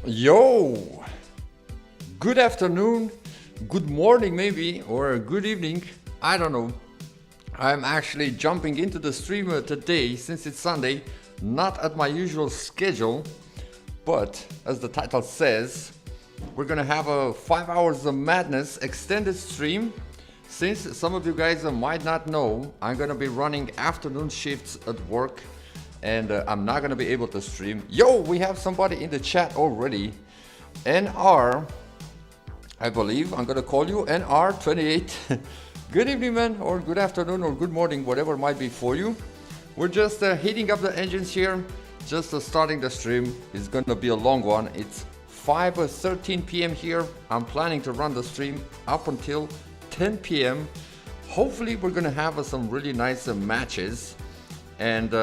Yo, good afternoon, good morning maybe, or good evening. I don't know. I'm actually jumping into the stream today since it's Sunday, not at my usual schedule, but as the title says, we're gonna have a 5 hours of madness extended stream. Since some of you guys might not know, I'm gonna be running afternoon shifts at work and I'm not gonna be able to stream. Yo, we have somebody in the chat already. NR, I believe I'm gonna call you NR28. Good evening, man, or good afternoon, or good morning, whatever might be for you. We're just heating up the engines here, just starting the stream. It's gonna be a long one. It's 5:13 p.m. here. I'm planning to run the stream up until 10 p.m. Hopefully, we're gonna have some really nice matches. And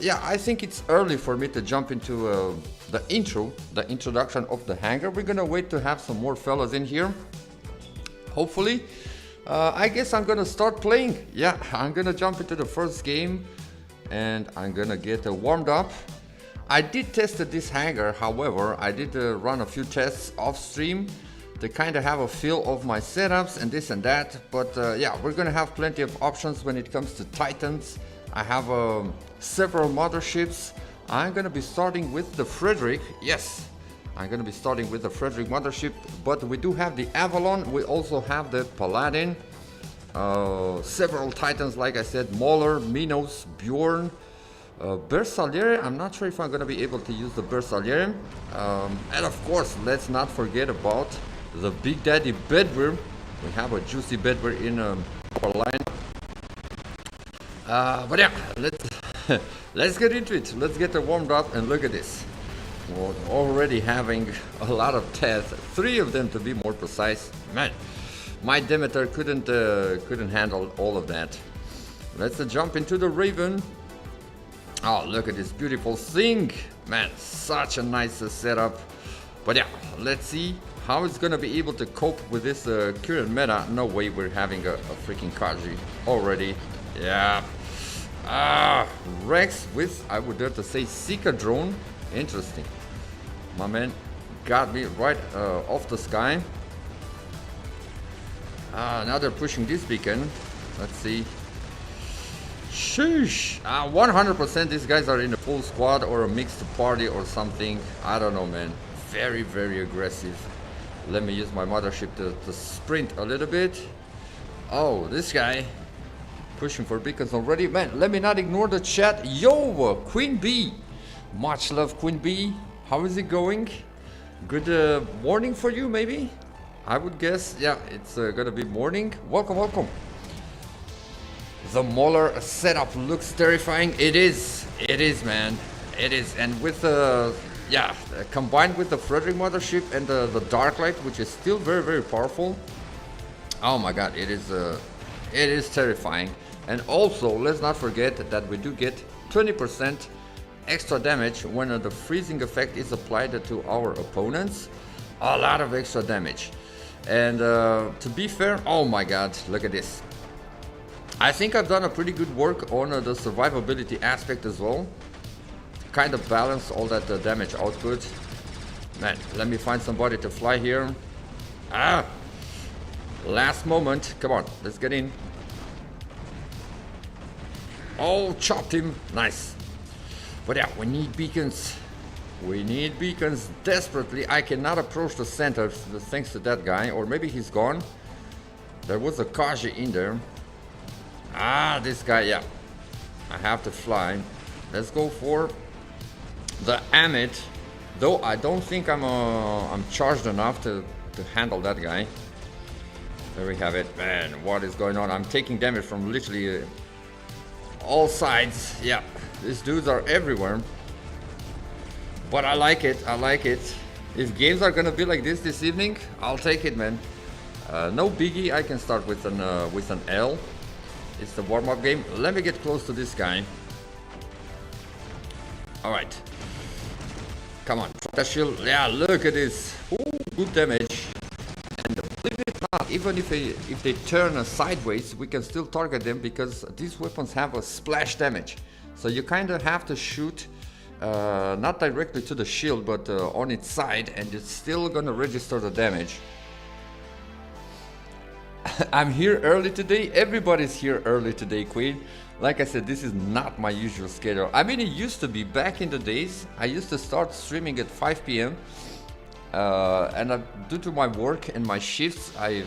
yeah, I think it's early for me to jump into the introduction of the hangar. We're gonna wait to have some more fellas in here. Hopefully, I guess I'm gonna start playing. Yeah, I'm gonna jump into the first game and I'm gonna get warmed up. I did test this hangar, however, I did run a few tests off stream to kind of have a feel of my setups and this and that. But yeah, we're gonna have plenty of options when it comes to Titans. I have several motherships. I'm gonna be starting with the Frederick. Yes, I'm gonna be starting with the Frederick mothership, but we do have the Avalon. We also have the Paladin. Several Titans, like I said, Mauler, Minos, Bjorn, Bersagliere. I'm not sure if I'm gonna be able to use the Bersagliere. And of course, let's not forget about the Big Daddy Bedware. We have a juicy Bedware in our line. But yeah, let's get into it. Let's get warmed up and look at this. We're already having a lot of tests, 3 of them to be more precise. Man, my Demeter couldn't handle all of that. Let's jump into the Raven. Oh, look at this beautiful thing. Man, such a nice setup. But yeah, let's see how it's gonna be able to cope with this current meta. No way we're having a freaking Kaji already. Yeah. Rex with, I would dare to say, Seeker drone. Interesting. My man got me right off the sky. Now they're pushing this beacon. Let's see. Sheesh. 100% these guys are in a full squad or a mixed party or something. I don't know, man. Very, very aggressive. Let me use my mothership to sprint a little bit. Oh, this guy pushing for beacons already. Man, let me not ignore the chat. Yo, Queen Bee. Much love, Queen Bee. How is it going? Good morning for you, maybe? I would guess. Yeah, it's gonna be morning. Welcome, welcome. The Mauler setup looks terrifying. It is, man. It is. And with yeah, combined with the Frederick mothership and the Darklight, which is still very, very powerful. Oh my god, it is terrifying. And also, let's not forget that we do get 20% extra damage when the freezing effect is applied to our opponents. A lot of extra damage. And to be fair, oh my god, look at this. I think I've done a pretty good work on the survivability aspect as well. Kind of balance all that damage output. Man, let me find somebody to fly here. Last moment. Come on, let's get in. Oh, chopped him. Nice. But yeah, we need beacons. We need beacons desperately. I cannot approach the center thanks to that guy. Or maybe he's gone. There was a Kaji in there. This guy, yeah. I have to fly. Let's go for the Amit. Though I don't think I'm charged enough to handle that guy. There we have it. Man, what is going on? I'm taking damage from literally all sides. Yeah, these dudes are everywhere. But I like it. I like it. If games are gonna be like this evening, I'll take it, man. No biggie. I can start with an L. It's the warm-up game. Let me get close to this guy. All right. Come on, shield. Yeah, look at this. Ooh, good damage. And believe it or not, even if they turn sideways, we can still target them because these weapons have a splash damage. So you kind of have to shoot not directly to the shield, but on its side, and it's still gonna register the damage. I'm here early today. Everybody's here early today, Queen. Like I said, this is not my usual schedule. I mean, it used to be back in the days. I used to start streaming at 5 p.m. And due to my work and my shifts, I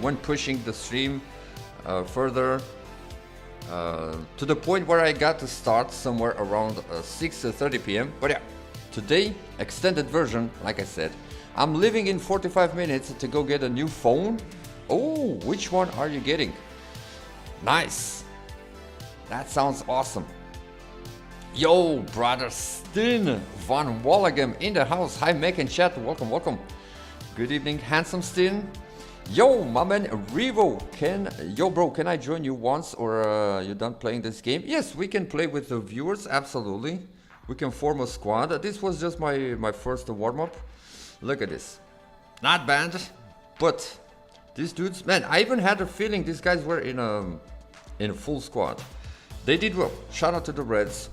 went pushing the stream further to the point where I got to start somewhere around 6:30 p.m. But yeah, today, extended version, like I said. I'm leaving in 45 minutes to go get a new phone. Oh, which one are you getting? Nice. That sounds awesome. Yo, brother Stin Van Walligam in the house. Hi, Mac and chat. Welcome, welcome. Good evening, handsome Stin. Yo, my man Revo. Yo, bro, can I join you once, or you done playing this game? Yes, we can play with the viewers. Absolutely. We can form a squad. This was just my first warm-up. Look at this. Not bad, but these dudes, man, I even had a feeling these guys were in a full squad. They did well. Shout out to the Reds.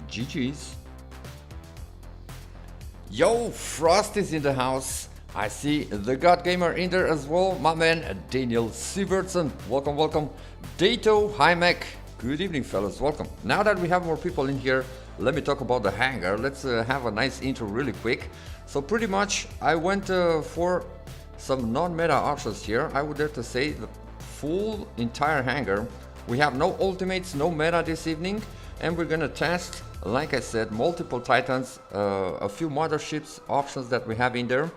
GG's. Yo, Frost is in the house. I see the God Gamer in there as well. My man, Daniel Sivertson. Welcome, welcome. Dato, hi Mac. Good evening, fellas. Welcome. Now that we have more people in here, let me talk about the hangar. Let's have a nice intro really quick. So pretty much, I went for some non-meta options here. I would dare to say the full entire hangar. We have no ultimates, no meta this evening, and we're gonna test, like I said, multiple titans, a few motherships options that we have in there.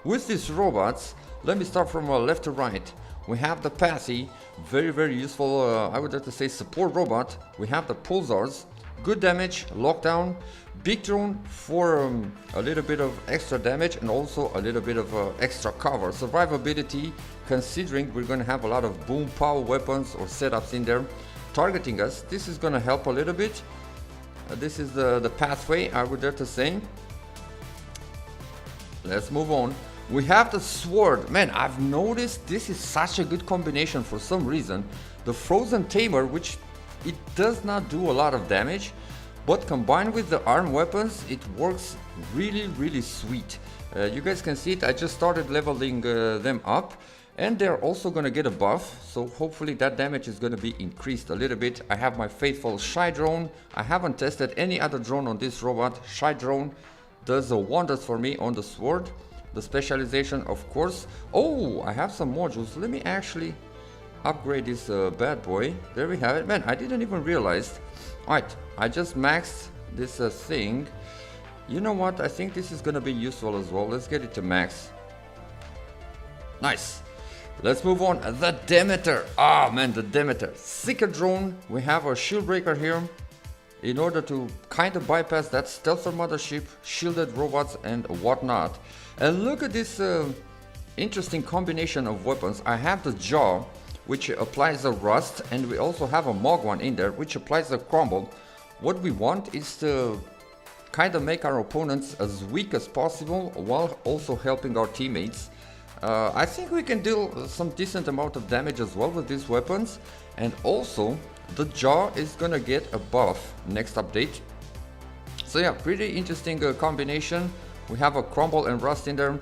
With these robots, let me start from left to right. We have the Passy, very, very useful, I would dare to say, support robot. We have the Pulsars, good damage, lockdown, big drone for a little bit of extra damage and also a little bit of extra cover. Survivability, considering we're going to have a lot of boom power weapons or setups in there targeting us. This is going to help a little bit. This is the pathway, I would dare to say. Let's move on. We have the sword. Man, I've noticed this is such a good combination for some reason. The Frozen Tamer, which it does not do a lot of damage, but combined with the arm weapons, it works really, really sweet. You guys can see it. I just started leveling them up, and they're also gonna get a buff, so hopefully that damage is gonna be increased a little bit. I have my faithful Shy Drone. I haven't tested any other drone on this robot. Shy Drone does wonders for me on the sword. The specialization, of course. Oh, I have some modules. Let me actually upgrade this bad boy. There we have it. Man, I didn't even realize. Alright, I just maxed this thing. You know what? I think this is gonna be useful as well. Let's get it to max. Nice. Let's move on. The Demeter. Ah, man, the Demeter. Sicker drone. We have our shield breaker here in order to kind of bypass that stealther mothership, shielded robots, and whatnot. And look at this interesting combination of weapons. I have the Jaw, which applies the rust, and we also have a Mog one in there, which applies the crumble. What we want is to kind of make our opponents as weak as possible while also helping our teammates. I think we can deal some decent amount of damage as well with these weapons, and also the Jaw is gonna get a buff next update. So yeah, pretty interesting combination. We have a crumble and rust in there.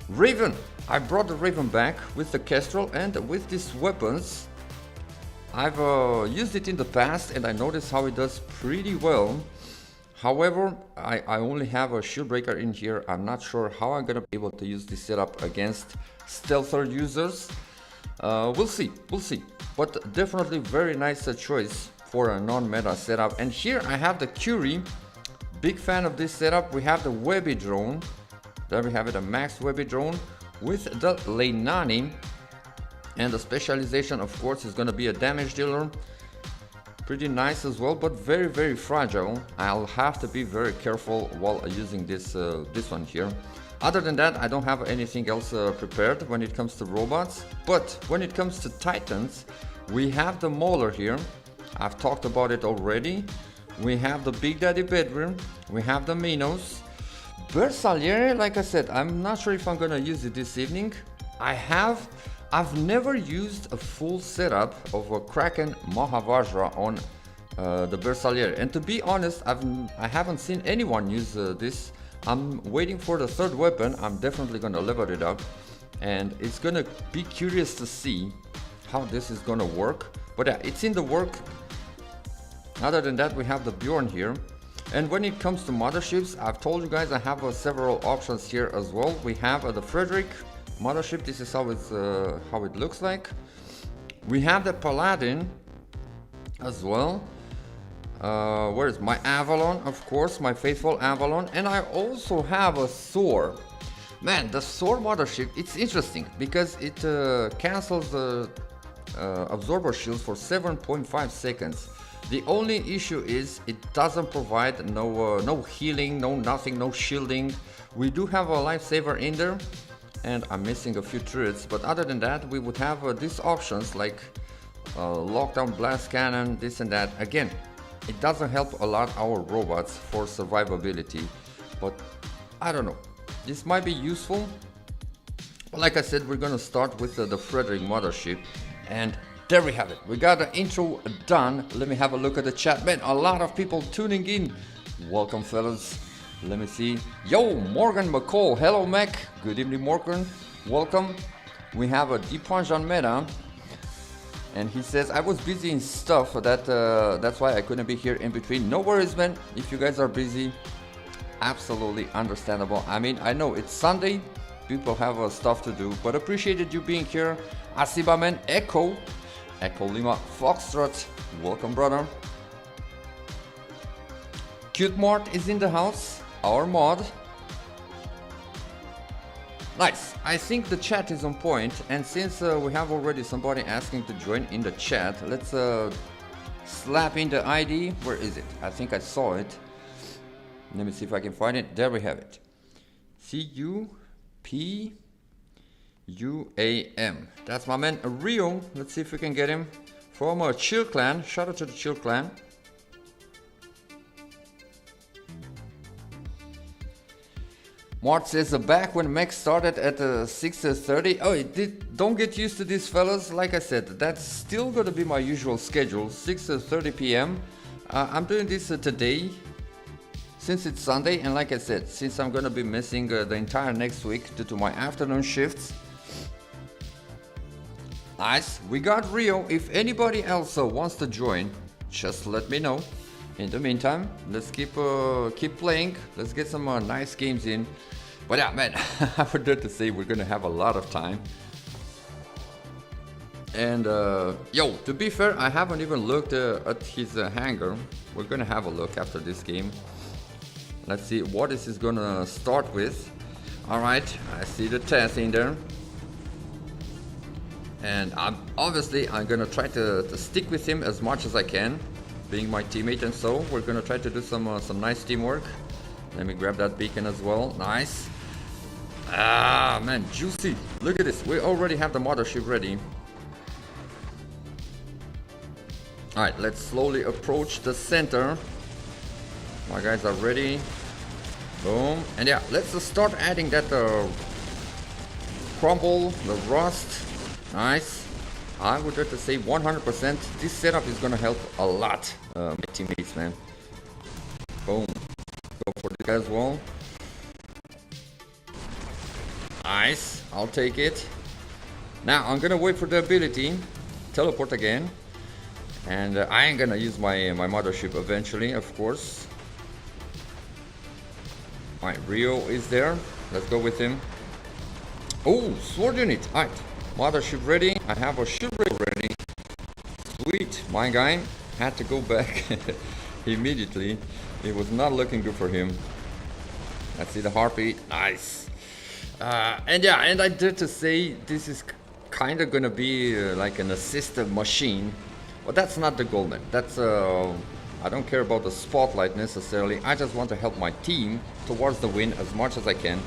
Raven, I brought the Raven back with the Kestrel, and with these weapons I've used it in the past and I noticed how it does pretty well. However, I only have a shield breaker in here. I'm not sure how I'm gonna be able to use this setup against stealther users. We'll see, but definitely very nice choice for a non-meta setup. And here I have the Curie. Big fan of this setup. We have the Webby drone. There we have it, a max Webby drone with the Leinani, and the specialization, of course, is going to be a damage dealer. Pretty nice as well, but very, very fragile. I'll have to be very careful while using this one here. Other than that, I don't have anything else prepared when it comes to robots. But when it comes to Titans, we have the Mauler here. I've talked about it already. We have the Big Daddy Bedroom. We have the Minos. Bersagliere, like I said, I'm not sure if I'm gonna use it this evening. I've never used a full setup of a Kraken Mahavajra on the Bersagliere. And to be honest, I haven't seen anyone use this. I'm waiting for the third weapon. I'm definitely gonna level it up, and it's gonna be curious to see how this is gonna work. But yeah, it's in the work. Other than that, we have the Bjorn here. And when it comes to motherships, I've told you guys I have several options here as well. We have the Frederick mothership. This is how it looks like. We have the Paladin as well. Where is my Avalon? Of course, my faithful Avalon. And I also have a Thor. Man, the Thor mothership, it's interesting because it cancels the absorber shields for 7.5 seconds. The only issue is it doesn't provide no healing, no nothing, no shielding. We do have a lifesaver in there, and I'm missing a few turrets, but other than that, we would have these options like lockdown blast cannon, this and that. Again, it doesn't help a lot our robots for survivability, but I don't know. This might be useful. But like I said, we're gonna start with the Frederick mothership, and there we have it. We got the intro done. Let me have a look at the chat. Man, a lot of people tuning in. Welcome, fellas. Let me see. Yo, Morgan McCall. Hello, Mac. Good evening, Morgan. Welcome. We have a Deepanj on Meta. And he says, I was busy in stuff. That's why I couldn't be here in between. No worries, man. If you guys are busy, absolutely understandable. I mean, I know it's Sunday. People have stuff to do. But appreciated you being here. Asiba, man. Echo Lima Foxtrot, welcome, brother. Cute Mart is in the house, our mod. Nice, I think the chat is on point, and since we have already somebody asking to join in the chat, let's slap in the ID. Where is it? I think I saw it. Let me see if I can find it. There we have it. CUPUAM. That's my man Rio. Let's see if we can get him from a Chill Clan. Shout out to the Chill Clan. Mart says back when Max started at 6:30. Oh, it did. Don't get used to this, fellas. Like I said, that's still gonna be my usual schedule, 6:30 p.m. I'm doing this today since it's Sunday, and like I said, since I'm gonna be missing the entire next week due to my afternoon shifts. Nice, we got Rio. If anybody else wants to join, just let me know. In the meantime, let's keep playing. Let's get some nice games in. But yeah, man, I would dare to say we're gonna have a lot of time. And yo, to be fair, I haven't even looked at his hangar. We're gonna have a look after this game. Let's see what this is gonna start with. All right, I see the test in there. And I'm gonna try to stick with him as much as I can, being my teammate, and so we're gonna try to do some nice teamwork. Let me grab that beacon as well. Nice. Ah, man, juicy. Look at this. We already have the mothership ready. All right, let's slowly approach the center. My guys are ready. Boom. And yeah, let's start adding that crumble, the rust. Nice. I would have to say 100%. This setup is gonna help a lot, my teammates, man. Boom. Go for this guy as well. Nice. I'll take it. Now I'm gonna wait for the ability. Teleport again. And I ain't gonna use my mothership eventually, of course. Alright, Rio is there. Let's go with him. Oh, sword unit. Alright. Mothership ready. I have a shield ray ready. Sweet. My guy had to go back immediately. It was not looking good for him. Let's see the harpy. Nice. And yeah, and I did to say this is kind of gonna be like an assistive machine, but that's not the goal, man. That's I don't care about the spotlight necessarily. I just want to help my team towards the win as much as I can.